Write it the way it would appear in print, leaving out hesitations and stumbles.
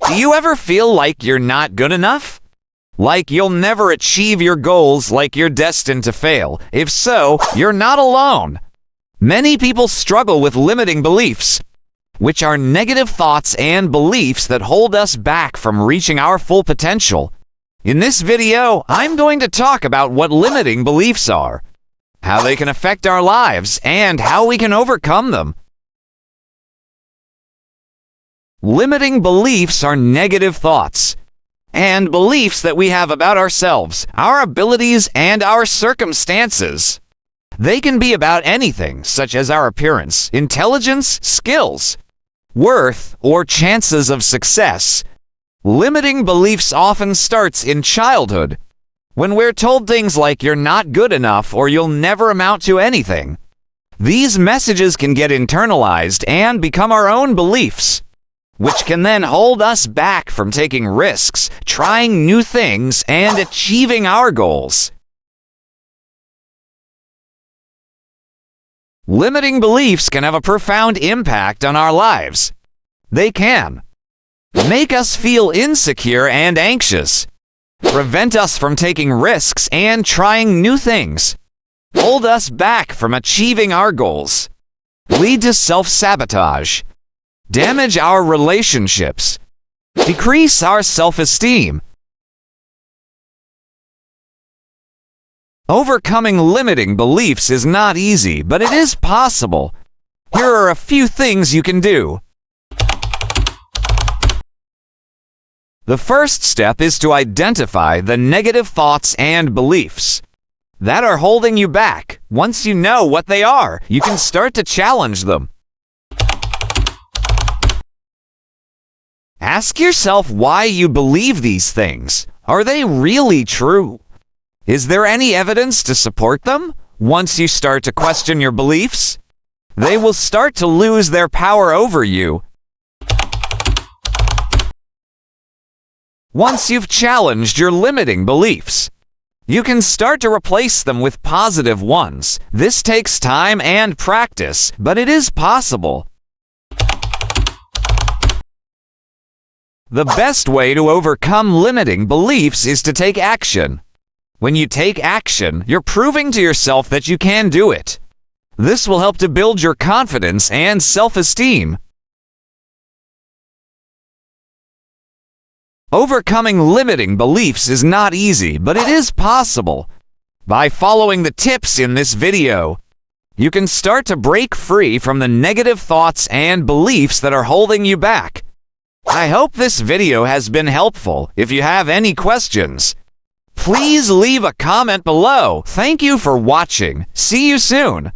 Do you ever feel like you're not good enough? Like you'll never achieve your goals, like you're destined to fail? If so, you're not alone. Many people struggle with limiting beliefs, which are negative thoughts and beliefs that hold us back from reaching our full potential. In this video, I'm going to talk about what limiting beliefs are, how they can affect our lives, and how we can overcome them. Limiting beliefs are negative thoughts and beliefs that we have about ourselves, our abilities, and our circumstances. They can be about anything, such as our appearance, intelligence, skills, worth, or chances of success. Limiting beliefs often starts in childhood, when we're told things like you're not good enough or you'll never amount to anything. These messages can get internalized and become our own beliefs, which can then hold us back from taking risks, trying new things, and achieving our goals. Limiting beliefs can have a profound impact on our lives. They can make us feel insecure and anxious, prevent us from taking risks and trying new things, hold us back from achieving our goals, lead to self-sabotage, damage our relationships, decrease our self-esteem. Overcoming limiting beliefs is not easy, but it is possible. Here are a few things you can do. The first step is to identify the negative thoughts and beliefs that are holding you back. Once you know what they are, you can start to challenge them. Ask yourself why you believe these things. Are they really true? Is there any evidence to support them? Once you start to question your beliefs, they will start to lose their power over you. Once you've challenged your limiting beliefs, you can start to replace them with positive ones. This takes time and practice, but it is possible. The best way to overcome limiting beliefs is to take action. When you take action, you're proving to yourself that you can do it. This will help to build your confidence and self-esteem. Overcoming limiting beliefs is not easy, but it is possible. By following the tips in this video, you can start to break free from the negative thoughts and beliefs that are holding you back. I hope this video has been helpful. If you have any questions, please leave a comment below. Thank you for watching. See you soon.